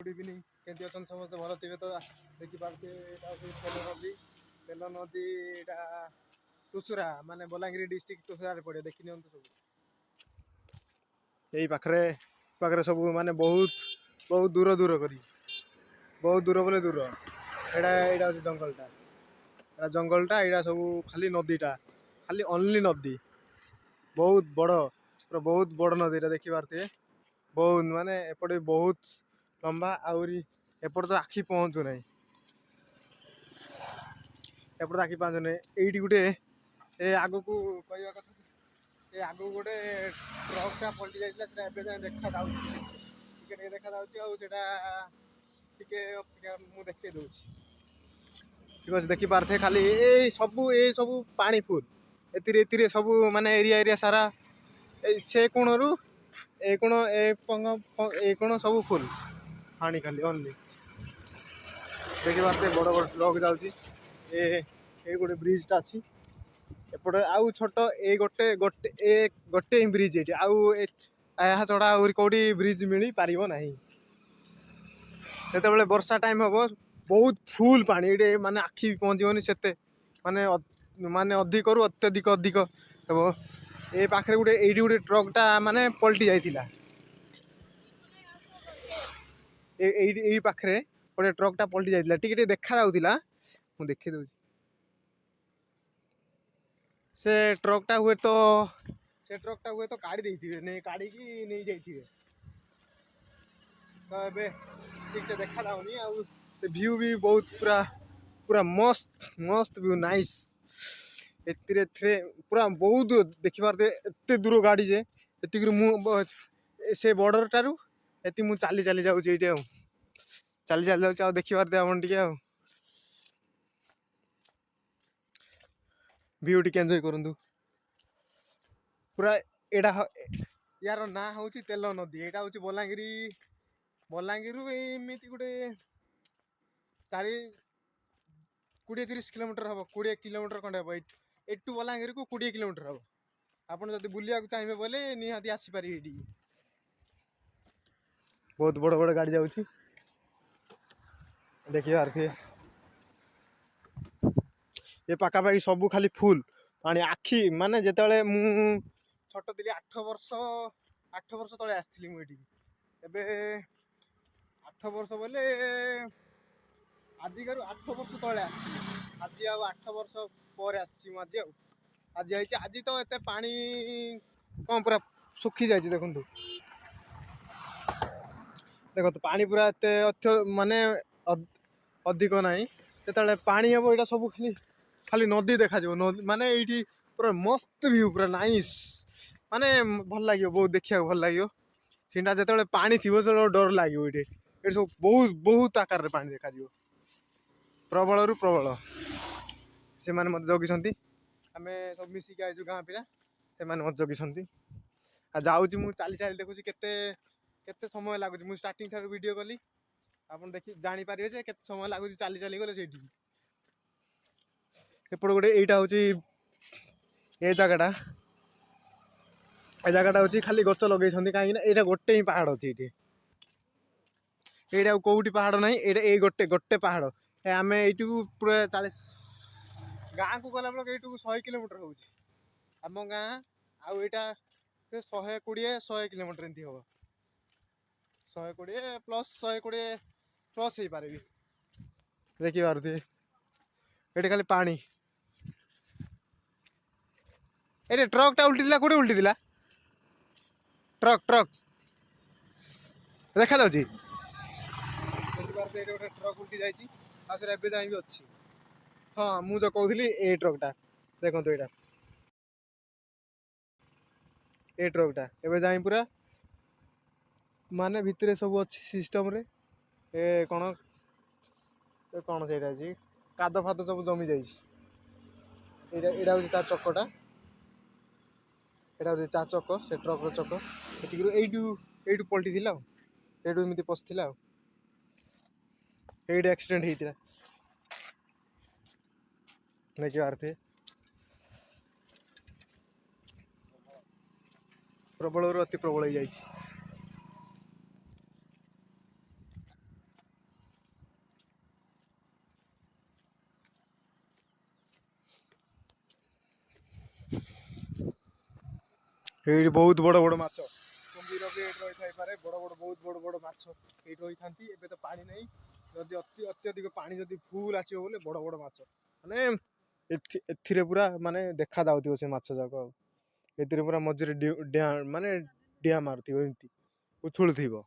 Evening केमती अच्छा समस्त भल थे तो देखिपे तेल नदी तुसुरा माने बलांगीर डिस्ट्रिक्ट तुसुरा पड़े देखी नि सब यही पाखरे पाखरे सब माने बहुत बहुत दूर दूर करी बहुत दूर बोले दूर एटा जंगलटा यहाँ सब खाली नदीटा खाली ओनली नदी बहुत बड़ नदीटा देखी पारे बहुत माने एपटे बहुत लंबा आहरी एपटे तो आखि पहुँचु ना एपटे तो आखि पहुँचु ना ये गोटे आग को कहवा कथा ये आग गोटे ट्रकटा पलटि जाता देखा देखा देखे दूसरी ठीक अच्छे देखी पारे खाली सब पानी फुल ए सब माने एरिया एरिया सारा से कोण रु ए कोण सब फुल पानी खाली ओनली देखी पारे बड़ बड़ ट्रक जाऊँगी ये गोटे ब्रिजटा अच्छी एपटे आउ छोट ए गोटे गोटे गोटे ब्रिज ये आउ या चढ़ा आहरी कौटी ब्रिज मिल पार ना जो वर्षा टाइम हम बहुत फुल पानी ये माने आखि पहुँचनी से माने माने अधिक रु अत्यधिक अधिक हे ये पाखे गोटे ये गोटे ट्रकटा माने पलटि जाइतिला यही पाखे गोटे ट्रकटा पलटि जाइतिला टिके देखा जाउतिला मु देखि दउछि से ट्रकटा हुए तो काढ़ी देइथिबे ने काढ़ी की नहीं जाइथिबे तो एबे ठीक से देखा जाउनी आ व्यू भी बहुत पूरा पूरा मस्त मस्त व्यू नाइस एतिरे पूरा बहुत देखी पारे एत दूर गाड़ी जे एति से बॉर्डर टारू एति मु चली चली जाऊँ ये चली चली जाऊँ देखी पारे अपन टे व्यू टी एंजॉय करंतु पूरा एडा यार ना हूँ तेल नदी यहाँ हूँ बलांगीर बलांगीर एमती गोटे 20-30 किलोमीटर हम 20 किलोमीटर खंडे हम एटू बलांगीर को 20 किलोमीटर हम आपड़ जब बुलिया चाहिए बोले निहाती आसीपारे ये बहुत बड़ बड़ गाड़ी जाऊँगी देखिए पारे ये पाखापाखि सब खाली फुल पानी आखि माने जिते मु छोट थी 8 वर्ष तले आसती मुझे 8 वर्ष बोले आजिकार 8 वर्ष तले आज 8 वर्ष पर आज आज तो एत पानी कौन पूरा सुखी जाए देखु देखो तो पानी पूरा एत माने अधिक ना जो पानी हम यहाँ सब खाली खाली नदी देखा माने ये पूरा मस्त व्यू पूरा नाइस माने भल लगे बहुत देखा भल लगे सीटा जो पानी थी डर लगे ये सब बहुत बहुत आकार पानी देखा प्रबल रु प्रबल से मैंने मत जगी आम सब मिसिक आईचु गाँ पिला से मत जगी जाऊँगी मुझे चली चली देखुची केते केते समय लगुच मुझे स्टार्टिंग ठार वीडियो कली आप देखी जापर जे केते समय लगुच चली चली गले से एपट गोटे यहाँ हूँ ये जगटा हूँ खाली गच लगे कहीं यहाँ गोटे ही पहाड़ अच्छी ये कौटी पहाड़ ना ये गोटे गोटे पहाड़ आम यू पूरा 40 गाँ को गला बेलू यू 100 किलोमीटर हो आम गाँ आईटा 120 किलोमीटर एमती हम 120 प्लस 120 प्लस हो पारे भी देखी पारे ये खाली पानी ये ट्रकटा उल्टी कौटे उल्टी ट्रक ट्रक देखा जाऊँगी ट्रक उल्टी जाइए अच्छी हाँ मुझे कहूली ये ट्रकटा देखो यहाँ ये ट्रकटा एवं जाए पूरा माने भितर सब अच्छी सिस्टम रे ए कौन कौन से काद फाद सब जमी जाइए यहाँ हूँ तार चकटा यहाँ हूँ चा चक से ट्रक चक यू पलटि थी एमती पशिला ये एक्सीडेंट होता देखिए पारे प्रबल अति प्रबल हो जाए ଏଇଠି ବହୁତ ବଡ଼ ବଡ଼ ମାଛ କୁମ୍ଭୀର ବି ଏଇଠି ରହିଥାଇପାରେ ବଡ଼ ବଡ଼ ବହୁତ ବଡ଼ ବଡ଼ ମାଛ ଏଇଠି ରହିଥାନ୍ତି। ଏବେ ତ ପାଣି ନାହିଁ ଯଦି ଅତ୍ୟଧିକ ପାଣି ଯଦି ଫୁଲ ଆସିବ ବୋଲେ ବଡ଼ ବଡ଼ ମାଛ ମାନେ ଏଥିରେ ପୁରା ମାନେ ଦେଖା ଯାଉଥିବ ସେ ମାଛ ଯାକ ଆଉ ଏଥିରେ ପୁରା ମଝିରେ ମାନେ ଡିଆଁ ମାରୁଥିବ ଏମିତି ଉଛୁଳୁଥିବ।